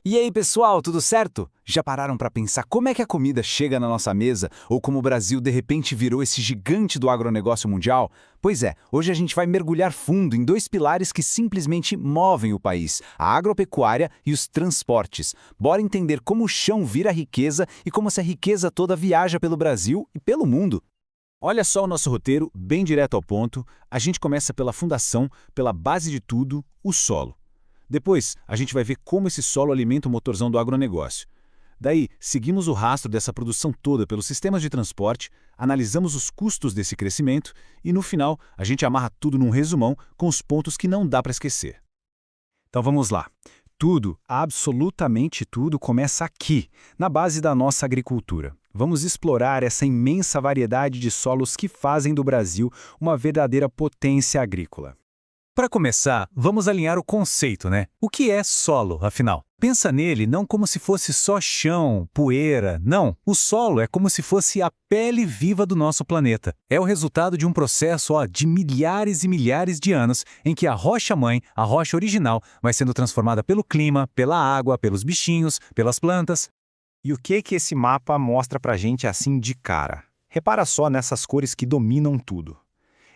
E aí, pessoal, tudo certo? Já pararam para pensar como é que a comida chega na nossa mesa ou como o Brasil de repente virou esse gigante do agronegócio mundial? Pois é, hoje a gente vai mergulhar fundo em dois pilares que simplesmente movem o país: a agropecuária e os transportes. Bora entender como o chão vira riqueza e como essa riqueza toda viaja pelo Brasil e pelo mundo. Olha só o nosso roteiro, bem direto ao ponto. A gente começa pela fundação, pela base de tudo, o solo. Depois, a gente vai ver como esse solo alimenta o motorzão do agronegócio. Daí, seguimos o rastro dessa produção toda pelos sistemas de transporte, analisamos os custos desse crescimento e, no final, a gente amarra tudo num resumão com os pontos que não dá para esquecer. Então vamos lá. Tudo, absolutamente tudo, começa aqui, na base da nossa agricultura. Vamos explorar essa imensa variedade de solos que fazem do Brasil uma verdadeira potência agrícola. Para começar, vamos alinhar o conceito, né? O que é solo, afinal? Pensa nele não como se fosse só chão, poeira. Não, o solo é como se fosse a pele viva do nosso planeta. É o resultado de um processo de milhares e milhares de anos em que a rocha-mãe, a rocha original, vai sendo transformada pelo clima, pela água, pelos bichinhos, pelas plantas. E o que esse mapa mostra pra gente assim de cara? Repara só nessas cores que dominam tudo.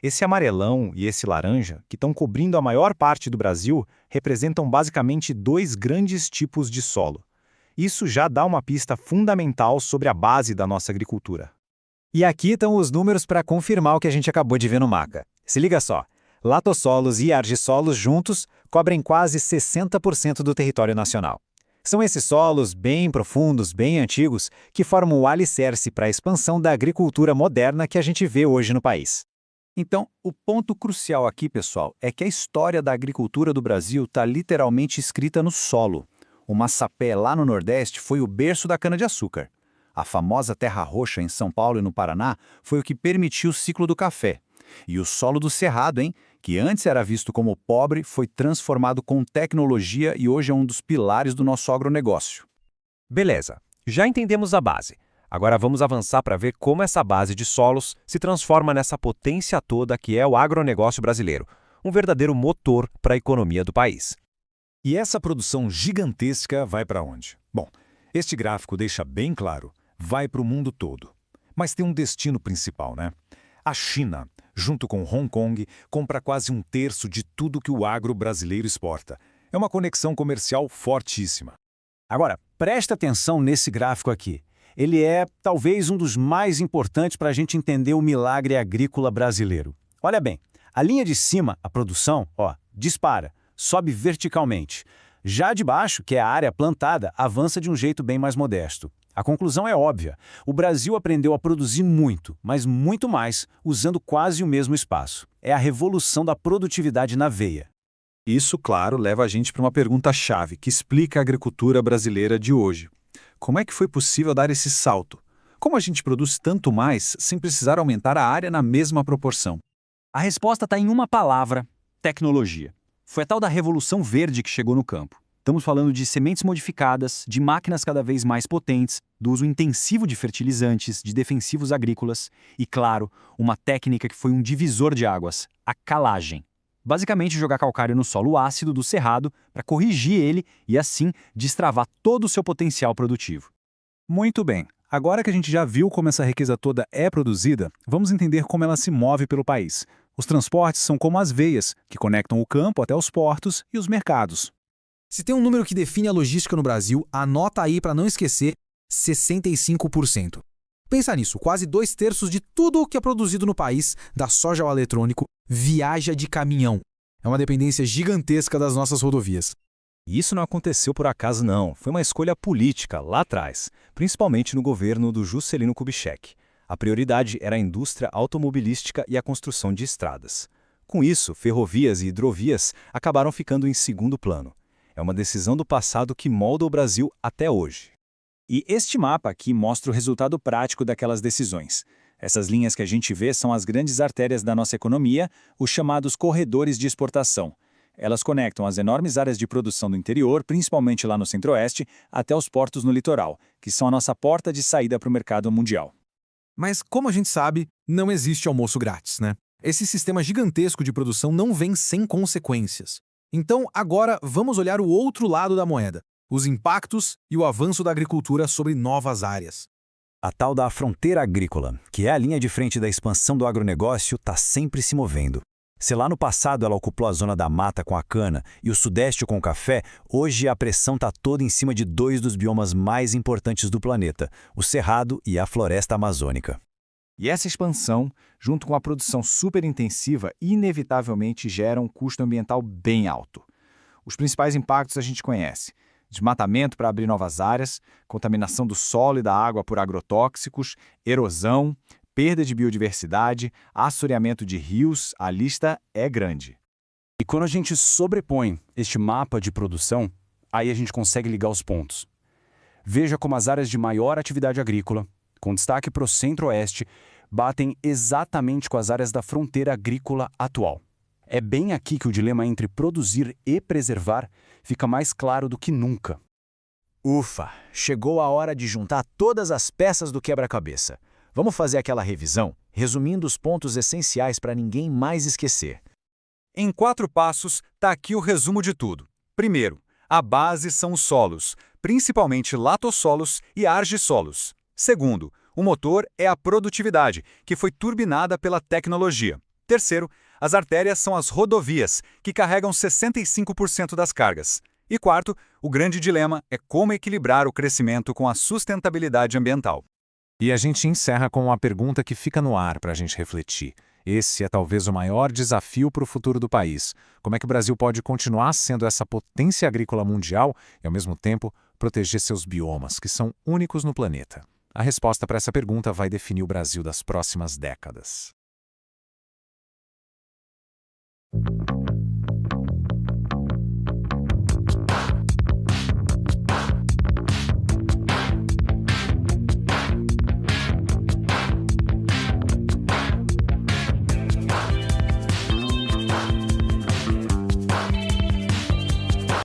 Esse amarelão e esse laranja, que estão cobrindo a maior parte do Brasil, representam basicamente dois grandes tipos de solo. Isso já dá uma pista fundamental sobre a base da nossa agricultura. E aqui estão os números para confirmar o que a gente acabou de ver no mapa. Se liga só, latossolos e argissolos juntos cobrem quase 60% do território nacional. São esses solos bem profundos, bem antigos, que formam o alicerce para a expansão da agricultura moderna que a gente vê hoje no país. Então, o ponto crucial aqui, pessoal, é que a história da agricultura do Brasil está literalmente escrita no solo. O Massapé, lá no Nordeste, foi o berço da cana-de-açúcar. A famosa Terra Roxa, em São Paulo e no Paraná, foi o que permitiu o ciclo do café. E o solo do Cerrado, que antes era visto como pobre, foi transformado com tecnologia e hoje é um dos pilares do nosso agronegócio. Beleza, já entendemos a base. Agora vamos avançar para ver como essa base de solos se transforma nessa potência toda que é o agronegócio brasileiro, um verdadeiro motor para a economia do país. E essa produção gigantesca vai para onde? Bom, este gráfico deixa bem claro, vai para o mundo todo. Mas tem um destino principal, né? A China, junto com Hong Kong, compra quase um terço de tudo que o agro brasileiro exporta. É uma conexão comercial fortíssima. Agora, presta atenção nesse gráfico aqui. Ele é, talvez, um dos mais importantes para a gente entender o milagre agrícola brasileiro. Olha bem, a linha de cima, a produção, dispara, sobe verticalmente. Já de baixo, que é a área plantada, avança de um jeito bem mais modesto. A conclusão é óbvia. O Brasil aprendeu a produzir muito, mas muito mais, usando quase o mesmo espaço. É a revolução da produtividade na veia. Isso, claro, leva a gente para uma pergunta-chave que explica a agricultura brasileira de hoje. Como é que foi possível dar esse salto? Como a gente produz tanto mais sem precisar aumentar a área na mesma proporção? A resposta está em uma palavra: tecnologia. Foi a tal da revolução verde que chegou no campo. Estamos falando de sementes modificadas, de máquinas cada vez mais potentes, do uso intensivo de fertilizantes, de defensivos agrícolas e, claro, uma técnica que foi um divisor de águas: a calagem. Basicamente, jogar calcário no solo ácido do cerrado para corrigir ele e, assim, destravar todo o seu potencial produtivo. Muito bem. Agora que a gente já viu como essa riqueza toda é produzida, vamos entender como ela se move pelo país. Os transportes são como as veias, que conectam o campo até os portos e os mercados. Se tem um número que define a logística no Brasil, anota aí para não esquecer: 65%. Pensa nisso, quase 2/3 de tudo que é produzido no país, da soja ao eletrônico, viaja de caminhão. É uma dependência gigantesca das nossas rodovias. E isso não aconteceu por acaso não, foi uma escolha política lá atrás, principalmente no governo do Juscelino Kubitschek. A prioridade era a indústria automobilística e a construção de estradas. Com isso, ferrovias e hidrovias acabaram ficando em segundo plano. É uma decisão do passado que molda o Brasil até hoje. E este mapa aqui mostra o resultado prático daquelas decisões. Essas linhas que a gente vê são as grandes artérias da nossa economia, os chamados corredores de exportação. Elas conectam as enormes áreas de produção do interior, principalmente lá no centro-oeste, até os portos no litoral, que são a nossa porta de saída para o mercado mundial. Mas, como a gente sabe, não existe almoço grátis, né? Esse sistema gigantesco de produção não vem sem consequências. Então, agora, vamos olhar o outro lado da moeda. os impactos e o avanço da agricultura sobre novas áreas. A tal da fronteira agrícola, que é a linha de frente da expansão do agronegócio, está sempre se movendo. Se lá no passado ela ocupou a zona da mata com a cana e o sudeste com o café, hoje a pressão está toda em cima de dois dos biomas mais importantes do planeta, o cerrado e a floresta amazônica. E essa expansão, junto com a produção superintensiva, inevitavelmente gera um custo ambiental bem alto. Os principais impactos a gente conhece: desmatamento para abrir novas áreas, contaminação do solo e da água por agrotóxicos, erosão, perda de biodiversidade, assoreamento de rios, a lista é grande. E quando a gente sobrepõe este mapa de produção, aí a gente consegue ligar os pontos. Veja como as áreas de maior atividade agrícola, com destaque para o centro-oeste, batem exatamente com as áreas da fronteira agrícola atual. É bem aqui que o dilema entre produzir e preservar fica mais claro do que nunca. Ufa! Chegou a hora de juntar todas as peças do quebra-cabeça. Vamos fazer aquela revisão, resumindo os pontos essenciais para ninguém mais esquecer. Em 4 passos, está aqui o resumo de tudo. Primeiro, a base são os solos, principalmente latossolos e argissolos. Segundo, o motor é a produtividade, que foi turbinada pela tecnologia. Terceiro, as artérias são as rodovias, que carregam 65% das cargas. E quarto, o grande dilema é como equilibrar o crescimento com a sustentabilidade ambiental. E a gente encerra com uma pergunta que fica no ar para a gente refletir. Esse é talvez o maior desafio para o futuro do país. Como é que o Brasil pode continuar sendo essa potência agrícola mundial e, ao mesmo tempo, proteger seus biomas, que são únicos no planeta? A resposta para essa pergunta vai definir o Brasil das próximas décadas.